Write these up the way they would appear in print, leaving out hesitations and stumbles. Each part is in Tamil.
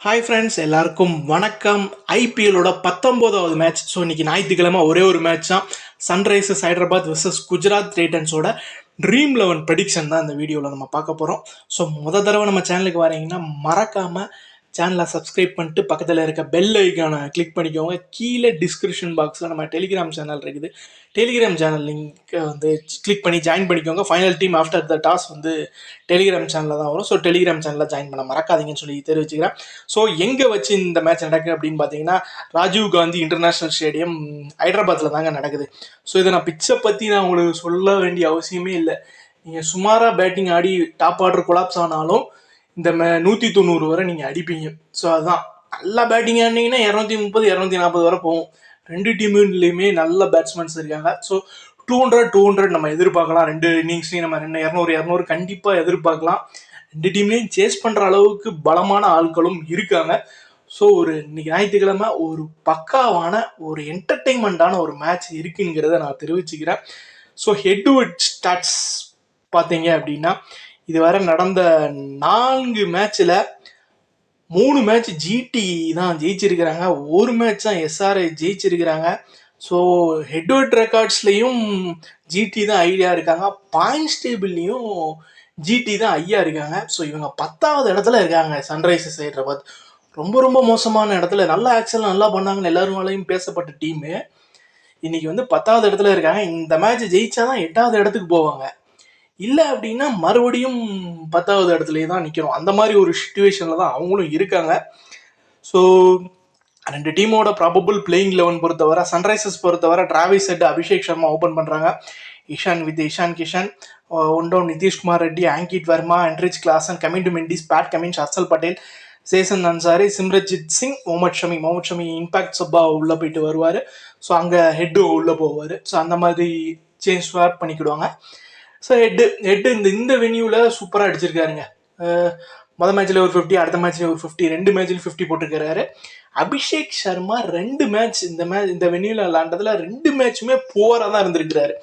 ஹாய் ஃப்ரெண்ட்ஸ், எல்லாருக்கும் வணக்கம். ஐபிஎல்லோட 19வது மேட்ச். ஸோ இன்னைக்கு ஞாயிற்றுக்கிழமை ஒரே ஒரு மேட்ச் தான். சன்ரைசர்ஸ் ஹைதராபாத் வர்சஸ் குஜராத் டைட்டன்ஸோட ட்ரீம் 11 ப்ரெடிக்ஷன் தான் இந்த வீடியோவில் நம்ம பார்க்க போகிறோம். ஸோ தடவை நம்ம சேனலுக்கு வரீங்கன்னா மறக்காமல் சேனலை சப்ஸ்கிரைப் பண்ணிட்டு பக்கத்தில் இருக்க பெல் ஐக்கானை கிளிக் பண்ணிக்கோங்க. கீழே டிஸ்கிரிப்ஷன் பாக்ஸில் நம்ம டெலிகிராம் சேனல் இருக்குது. டெலிகிராம் சேனல் லிங்க்கை வந்து கிளிக் பண்ணி ஜாயின் பண்ணிக்கோங்க. Final team after the toss வந்து டெலிகிராம் சேனலில் தான் வரும். ஸோ டெலிகிராம் சேனலில் ஜாயின் பண்ண மறக்காதீங்கன்னு சொல்லி தெரிவிச்சுக்கிறேன். ஸோ எங்கே வச்சு இந்த மேட்ச் நடக்குது அப்படின்னு பார்த்தீங்கன்னா ராஜீவ் காந்தி இன்டர்நேஷ்னல் ஸ்டேடியம் ஹைதராபாத்தில் தாங்க நடக்குது. ஸோ இதை நான் பிச்சை பற்றி நான் உங்களுக்கு சொல்ல வேண்டிய அவசியமே இல்லை. நீங்கள் சுமாராக பேட்டிங் ஆடி டாப் ஆர்டர் கொலாப்ஸ் ஆனாலும் இந்த 190 வரை நீங்கள் அடிப்பீங்க. ஸோ அதுதான் நல்லா பேட்டிங் ஆடினீங்கன்னா 230 240 வரை போகும். ரெண்டு டீம்லேயுமே நல்ல பேட்ஸ்மேன்ஸ் இருக்காங்க. ஸோ 200 நம்ம எதிர்பார்க்கலாம். ரெண்டு இன்னிங்ஸ்லையும் நம்ம 200 கண்டிப்பாக எதிர்பார்க்கலாம். ரெண்டு டீம்லையும் சேஸ் பண்ணுற அளவுக்கு பலமான ஆட்களும் இருக்காங்க. ஸோ இன்னைக்கு ஞாயிற்றுக்கிழமை ஒரு பக்காவான ஒரு என்டர்டெயின்மெண்ட்டான ஒரு மேட்ச் இருக்குங்கிறத நான் தெரிவிச்சுக்கிறேன். So head to head stats பார்த்தீங்க அப்படின்னா இதுவரை நடந்த 4 மேட்ச்சில் 3 மேட்ச் ஜிடி தான் ஜெயிச்சிருக்கிறாங்க, ஒரு மேட்ச் தான் எஸ்ஆர்ஐ ஜெயிச்சிருக்கிறாங்க. ஸோ ஹெட் டு ஹெட் ரெக்கார்ட்ஸ்லையும் ஜிடி தான் ஐடியா இருக்காங்க, பாயிண்ட்ஸ் டேபிள்லையும் ஜிடி தான் ஐயா இருக்காங்க. ஸோ இவங்க 10வது இடத்துல இருக்காங்க. சன்ரைசர்ஸ் ஹைதராபாத் ரொம்ப ரொம்ப மோசமான இடத்துல, நல்ல ஆக்ஷன் நல்லா பண்ணாங்கன்னு எல்லாருமாலையும் பேசப்பட்ட டீமு இன்னைக்கு வந்து 10வது இடத்துல இருக்காங்க. இந்த மேட்ச் ஜெயிச்சாதான் 8வது இடத்துக்கு போவாங்க. இல்லை அப்படின்னா மறுபடியும் 10வது இடத்துலயே தான் நிற்கிறோம். அந்த மாதிரி ஒரு சுச்சுவேஷனில் தான் அவங்களும் இருக்காங்க. ஸோ ரெண்டு டீமோட ப்ராபபிள் பிளேயிங் 11 பொறுத்தவரை சன்ரைசர்ஸ் பொறுத்தவரை Travis Head, Abhishek Sharma open பண்ணுறாங்க. Ishan Kishan, one down Nitish Kumar Reddy, Ankit Verma, Heinrich Klaasen, Kamindu Mendis, Pat Cummins, Harshal Patel, Zeeshan Ansari, Simarjeet Singh, Mohammed Shami impact சப்பா உள்ளே போயிட்டு வருவார். ஸோ அங்கே ஹெட்டு உள்ளே போவார். ஸோ அந்த மாதிரி சேஞ்ச் ஸ்வாப் பண்ணிக்கிடுவாங்க. ஸோ ஹெட்டு இந்த வென்யூவில் சூப்பராக அடிச்சிருக்காருங்க. மொதல் மேட்ச்சில் ஒரு 50, அடுத்த மேட்ச்லேயும் ஒரு 50, 2 மேட்ச்லையும் 50 போட்டிருக்காரு. அபிஷேக் சர்மா 2 மேட்ச் இந்த வென்யூவில் விளாண்டதில் 2 மேட்சுமே புவராக தான் இருந்திருக்கிறாரு.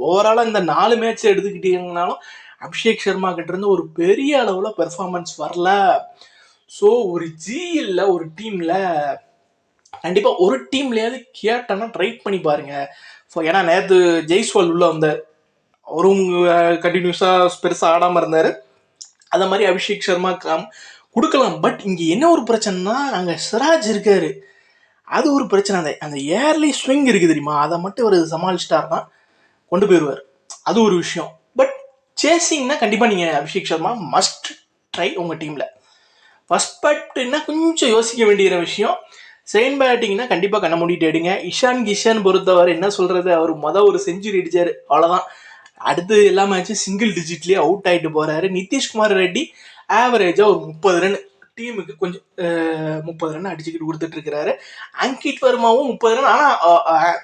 ஓவராலாக இந்த 4 மேட்ச் எடுத்துக்கிட்டீங்கன்னாலும் அபிஷேக் சர்மா கிட்ட இருந்து ஒரு பெரிய அளவில் பெர்ஃபார்மன்ஸ் வரல. ஸோ ஒரு ஜிஎல்ல ஒரு டீமில் கண்டிப்பாக ஒரு டீம்லையாவது கேட்டனா ட்ரை பண்ணி பாருங்க. ஸோ ஏன்னா நேற்று ஜெய்ஸ்வால் உள்ள வந்தார், அவரும் கண்டினியூஸாக பெருசாக ஆடாமல் இருந்தார். அந்த மாதிரி அபிஷேக் சர்மா கொடுக்கலாம். பட் இங்கே என்ன ஒரு பிரச்சனைனா அங்கே சிராஜ் இருக்காரு, அது ஒரு பிரச்சனை. அந்த ஏர்லி ஸ்விங் இருக்குது தெரியுமா, அதை மட்டும் ஒரு சமாளிச்சிட்டாருன்னா கொண்டு போயிடுவார். அது ஒரு விஷயம். பட் சேசிங்னா கண்டிப்பாக நீங்கள் அபிஷேக் சர்மா மஸ்ட் ட்ரை உங்கள் டீமில். ஃபர்ஸ்ட் பேட்னா கொஞ்சம் யோசிக்க வேண்டிய விஷயம். செகண்ட் பேட்டிங்னா கண்டிப்பாக கண்ண மூடிட்டு எடுங்க. இஷான் கிஷன் பொறுத்தவரை என்ன சொல்கிறது, அவர் ஒரு செஞ்சுரி அடித்தார், அவ்வளோதான். அடுத்து எல்லா மேட்சும் சிங்கிள் டிஜிட்லேயே அவுட் ஆகிட்டு போகிறாரு. நிதிஷ்குமார் ரெட்டி ஆவரேஜாக ஒரு 30 ரன் டீமுக்கு கொஞ்சம் 30 ரன் அடிச்சுக்கிட்டு கொடுத்துட்ருக்கிறாரு. அங்கிட் வர்மாவும் 30 ரன். ஆனால்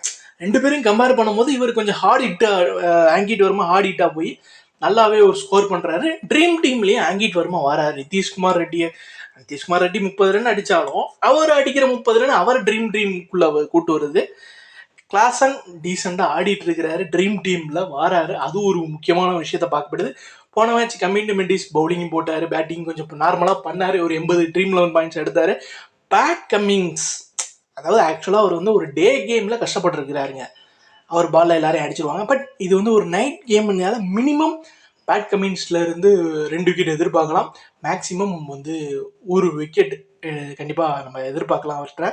2 பேரும் கம்பேர் பண்ணும்போது இவர் கொஞ்சம் ஆங்கிட் வர்மா ஹார்ட் ஹிட்டாக போய் நல்லாவே ஒரு ஸ்கோர் பண்ணுறாரு. ட்ரீம் டீம்லேயே ஆங்கிட் வர்மா வராரு. நிதிஷ்குமார் ரெட்டி 30 ரன் அடித்தாலும் அவர் அடிக்கிற 30 ரன் அவர் ட்ரீம்குள்ளே கூட்டு வருது. கிளாசன் டீசெண்டாக ஆடிட்டு இருக்கிறாரு, ட்ரீம் டீமில் வராரு. அது ஒரு முக்கியமான விஷயத்த பார்க்கப்படுது. போன மேட்ச் கமிண்டு மெண்டிஸ் பவுலிங்கும் போட்டார், பேட்டிங் கொஞ்சம் நார்மலாக பண்ணார், ஒரு 80 ட்ரீம் 11 பாயிண்ட்ஸ் எடுத்தார். பேட் கம்மிங்ஸ் அதாவது ஆக்சுவலாக அவர் வந்து ஒரு டே கேமில் கஷ்டப்பட்டுருக்கிறாருங்க, அவர் பாலில் எல்லாரையும் அடிச்சிருவாங்க. பட் இது வந்து ஒரு நைட் கேம்னால மினிமம் பேட் கமின்ஸ்ல இருந்து 2 விக்கெட் எதிர்பார்க்கலாம். மேக்சிமம் வந்து ஒரு விக்கெட் கண்டிப்பாக நம்ம எதிர்பார்க்கலாம் அவர்கிட்ட.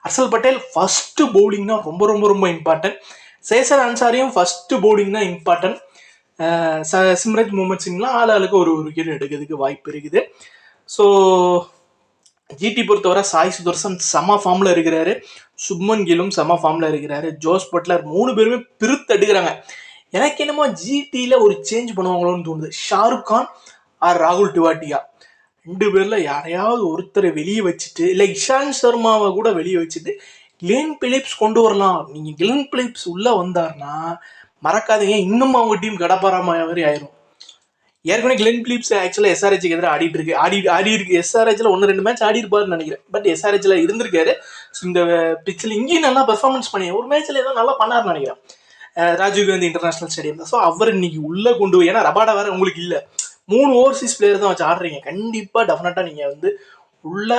ஹர்ஷல் பட்டேல் ஃபர்ஸ்ட் பவுலிங் தான் ரொம்ப ரொம்ப ரொம்ப இம்பார்ட்டன்ட். சேசன் அன்சாரியும் ஃபர்ஸ்ட் பவுலிங் தான் இம்பார்ட்டன்ட். முகமது சிங்லாம் ஆளுக்கு ஒரு விக்கெட் எடுக்கிறதுக்கு வாய்ப்பு இருக்குது. ஸோ ஜிடி பொறுத்தவரை சாய் சுதர்சன் செம ஃபார்மில் இருக்கிறாரு, சுப்மன் கிலும் செம ஃபார்மில் இருக்கிறாரு, ஜோஸ் பட்லர் 3 பேருமே பிரித்து எடுக்கிறாங்க. எனக்கு என்னமோ ஜிடியில் ஒரு சேஞ்ச் பண்ணுவாங்களோன்னு தோணுது. ஷாருக் கான் ஆர் ராகுல் டிவாட்டியா 2 பேரில் யாரையாவது ஒருத்தரை வெளியே வச்சுட்டு, இல்லை இஷான் சர்மாவை கூட வெளியே வச்சுட்டு கிளென் பிலிப்ஸ் கொண்டு வரலாம். நீங்கள் கிளென் பிலிப்ஸ் உள்ளே வந்தார்னா மறக்காதீங்க, இன்னும் அவங்க டீம் கடப்பாரா மாதிரி ஆயிரும். ஏற்கனவே கிளென் பிலிப்ஸ் ஆக்சுவலாக எஸ்ஆர்ஹெச்சுக்கு எதிராக ஆடி இருக்கு. எஸ்ஆர்ஹெச்சில் 1-2 மேட்ச் ஆடி இருப்பாருன்னு நினைக்கிறேன். பட் எஸ்ஆர்ஹெச்சில் இருந்திருக்காரு. இந்த பிச்சில் இங்கேயும் நல்லா பெர்ஃபார்மன்ஸ் பண்ணி ஒரு மேட்ச்சில் ஏதோ நல்லா பண்ணாருன்னு நினைக்கிறேன், ராஜீவ் காந்தி இன்டர்நேஷனல் ஸ்டேடியம் தான். ஸோ அவர் இன்னைக்கு உள்ளே கொண்டு ஏன்னா ரபாடா வேறு உங்களுக்கு இல்லை, 3 ஓவர்சீஸ் பிளேயர் தான் வச்சு ஆடுறீங்க. கண்டிப்பாக டெஃபினட்டாக நீங்கள் வந்து உள்ள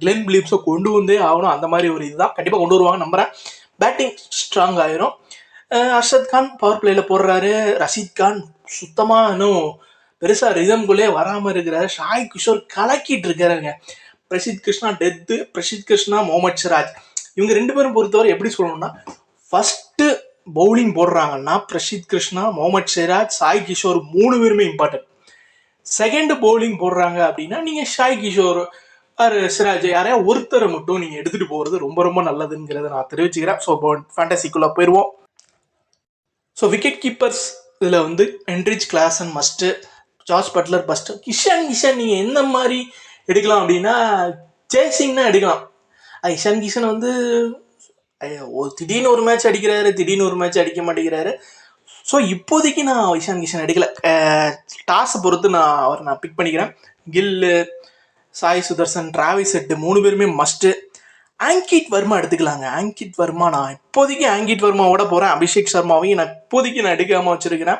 கிளென் பிலிப்ஸை கொண்டு வந்தே ஆகணும். அந்த மாதிரி ஒரு இதுதான் கண்டிப்பாக கொண்டு வருவாங்க நம்புகிறேன். பேட்டிங் ஸ்ட்ராங் ஆயிரும். அர்ஷத் கான் பவர் பிளேயில் போடுறாரு. ரஷீத் கான் சுத்தமாக இன்னும் பெருசாக ரிதம்குள்ளே வராமல் இருக்கிறாரு. ஷாய் கிஷோர் கலக்கிட்டு இருக்காருங்க. பிரசித் கிருஷ்ணா டெத்து, பிரசித் கிருஷ்ணா, முகமது சிராஜ் இவங்க 2 பேரும் பொறுத்தவரை எப்படி சொல்லணும்னா, ஃபர்ஸ்ட் பவுலிங் போடுறாங்கன்னா பிரசித் கிருஷ்ணா, முகமது சிராஜ், சாய் கிஷோர் 3 பேருமே இம்பார்ட்டன்ட். செகண்ட் பவுலிங் போடுறாங்க அப்படின்னா நீங்கள் ஷாய் கிஷோர் சிராஜ் யாரையா ஒருத்தரை மட்டும் நீங்கள் எடுத்துகிட்டு போகிறது ரொம்ப ரொம்ப நல்லதுங்கிறத நான் தெரிவிச்சுக்கிறேன். ஸோ ஃபேண்டசிக்குள்ளே போயிடுவோம். ஸோ விக்கெட் கீப்பர்ஸ் இதில் வந்து Heinrich Klaasen must, George Buttler first, Kishan நீங்கள் எந்த மாதிரி எடுக்கலாம் அப்படின்னா சேசிங்னா எடுக்கலாம். இஷான் கிஷன் வந்து திடீர்னு ஒரு மேட்ச் அடிக்கிறாரு, திடீர்னு ஒரு மேட்ச் அடிக்க மாட்டேங்கிறாரு. ஸோ இப்போதைக்கு நான் இஷான் கிஷன் எடுக்கல. டாஸை பொறுத்து நான் பிக் பண்ணிக்கிறேன். கில்லு, சாய் சுதர்சன், டிராவிஸ் ஹெட் 3 பேருமே மஸ்ட்டு. ஆங்கிட் வர்மா எடுத்துக்கலாங்க. ஆங்கிட் வர்மா நான் இப்போதைக்கு ஆங்கிட் வர்மாவோட போகிறேன். அபிஷேக் சர்மாவையும் நான் இப்போதைக்கு நான் எடுக்காமல் வச்சுருக்கிறேன்.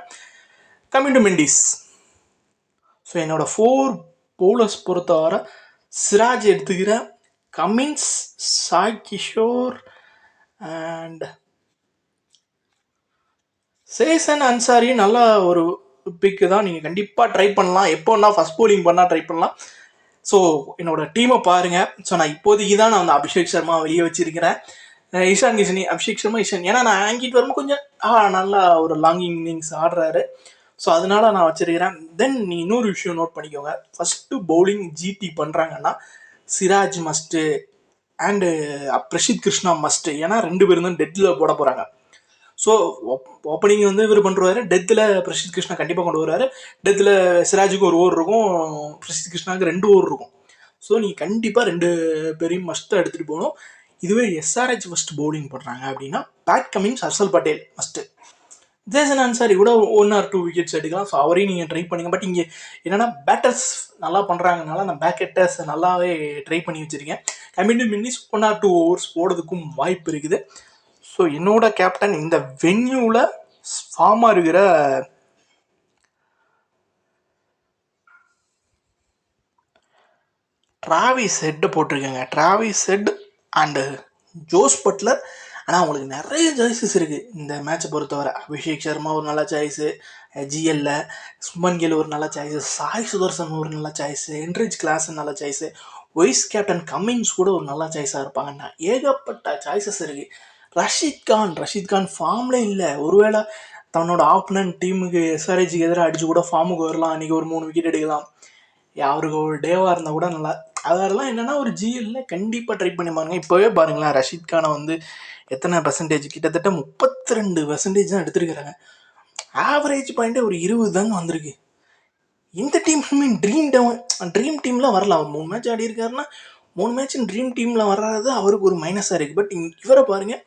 Coming to Mendis. ஸோ என்னோட 4 பவுலர்ஸ் பொறுத்தவரை சிராஜ் எடுத்துக்கிறேன். கமின்ஸ், சாய் கிஷோர் அண்ட் சேசன் அன்சாரி நல்ல ஒரு பிக்கு தான். நீங்கள் கண்டிப்பாக ட்ரை பண்ணலாம். எப்போன்னா ஃபஸ்ட் பவுலிங் பண்ணால் ட்ரை பண்ணலாம். ஸோ என்னோட டீமை பாருங்கள். ஸோ நான் இப்போதைக்கு தான் நான் வந்து அபிஷேக் சர்மா வெளியே வச்சிருக்கிறேன். இஷான் கிஷன், அபிஷேக் சர்மா, இஷான். ஏன்னா நான் ஆங்கிட் வர்மா கொஞ்சம் நல்லா ஒரு லாங் இன்னிங்ஸ் ஆடுறாரு. ஸோ அதனால நான் வச்சிருக்கிறேன். தென் நீ இன்னொரு விஷயம் நோட் பண்ணிக்கோங்க. ஃபஸ்ட்டு பவுலிங் ஜிடி பண்ணுறாங்கன்னா Siraj must and Prasidh Krishna must. ஏன்னா 2 பேரும் தான் டெத்தில் போட போகிறாங்க. ஸோ ஓப்பனிங் வந்து இவர் பண்ணுறாரு. டெத்தில் பிரசித் கிருஷ்ணா கண்டிப்பாக கொண்டு வருவார். டெத்தில் சிராஜுக்கு ஒரு ஓவர் இருக்கும், பிரசித் கிருஷ்ணாவுக்கு 2 ஓவர் இருக்கும். ஸோ நீ கண்டிப்பாக 2 பேரையும் மஸ்ட்டாக எடுத்துகிட்டு போகணும். இதுவே எஸ்ஆர்ஹெச் ஃபஸ்ட் பவுலிங் போடுறாங்க அப்படின்னா bad Cummins, Harshal Patel must. Jason Ansari கூட 1 or 2 விக்கெட்ஸ் எடுக்கலாம். ஸோ அவரையும் நீங்கள் ட்ரை பண்ணுங்கள். பட் இங்கே என்னென்னா பேட்டர்ஸ் நல்லா பண்ணுறாங்கனால நான் பேக்கெட்டர்ஸ் நல்லாவே ட்ரை பண்ணி வச்சுருக்கேன். Coming to minis 1 or 2 overs போடுறதுக்கும் வாய்ப்பு இருக்குது. ஸோ என்னோட கேப்டன் இந்த வென்யூவில் ஃபார்மாக இருக்கிற டிராவிஸ் ஹெட்டை போட்டிருக்கேங்க. Travis Head and Jos Buttler. ஆனால் உங்களுக்கு நிறைய சாய்ஸஸ் இருக்குது இந்த மேட்சை பொறுத்தவரை. அபிஷேக் சர்மா ஒரு நல்ல சாய்ஸு, ஜிஎல்ல சுமன் கில் ஒரு நல்ல சாய்ஸு, சாய் சுதர்சன் ஒரு நல்ல சாய்ஸு, ஹென்ரிச் கிளாசன் நல்ல சாய்ஸு, வைஸ் கேப்டன் கமின்ஸ் கூட ஒரு நல்ல சாய்ஸாக இருப்பாங்கன்னா ஏகப்பட்ட சாய்ஸஸ் இருக்குது. ரஷீத் கான் ஃபார்ம்லே இல்லை. ஒருவேளை தன்னோட ஆப்பனன்ட் டீமுக்கு எஸ்ஆர்ஹெச்சுக்கு எதிராக அடித்து கூட ஃபார்முக்கு வரலாம். அன்றைக்கி ஒரு 3 விக்கெட் எடுக்கலாம். அவருக்கு ஒரு டேவாக இருந்தால் கூட நல்லா. அதெல்லாம் என்னென்னா ஒரு ஜிஎல்ல கண்டிப்பாக ட்ரை பண்ணி பாருங்க. இப்போவே பாருங்களேன், ரஷீத் கானை வந்து எத்தனை பர்சன்டேஜ், கிட்டத்தட்ட 32% தான் எடுத்துருக்கிறாங்க. ஆவரேஜ் பாயிண்ட்டே ஒரு 20 தாங்க வந்திருக்கு. இந்த டீமுமே ட்ரீம் டீமில் வரல. அவர் 3 மேட்ச் ஆடி இருக்காருன்னா 3 மேட்ச் ட்ரீம் டீமில் வர்றது அவருக்கு ஒரு மைனஸாக இருக்குது. பட் இவரை பாருங்கள்,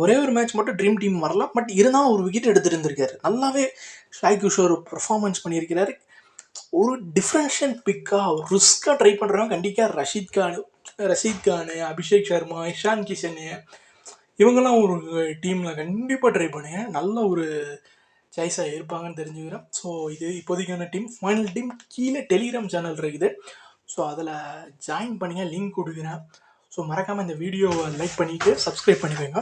ஒரே ஒரு மேட்ச் மட்டும் ட்ரீம் டீம் வரலாம். பட் இருந்தாலும் ஒரு விக்கெட் எடுத்துகிட்டு இருந்திருக்காரு. நல்லாவே ஷாய் கிஷோர் பர்ஃபார்மன்ஸ் பண்ணியிருக்கிறாரு. ஒரு டிஃப்ரென்ஷியல் பிக்காக ஒரு ரிஸ்க்காக ட்ரை பண்ணுறவங்க கண்டிப்பாக ரஷீத் கான், அபிஷேக் சர்மா, இஷான் கிஷன் இவங்கெல்லாம் ஒரு டீமில் கண்டிப்பாக ட்ரை பண்ணுங்க. நல்ல ஒரு சாய்ஸாக இருப்பாங்கன்னு தெரிஞ்சுக்கிறேன். ஸோ இது இப்போதைக்கான டீம். ஃபைனல் டீம் கீழே டெலிகிராம் சேனல் இருக்குது. ஸோ அதில் ஜாயின் பண்ணுங்கள், லிங்க் கொடுக்குறேன். ஸோ மறக்காமல் இந்த வீடியோவை லைக் பண்ணிவிட்டு சப்ஸ்கிரைப் பண்ணிக்கோங்க.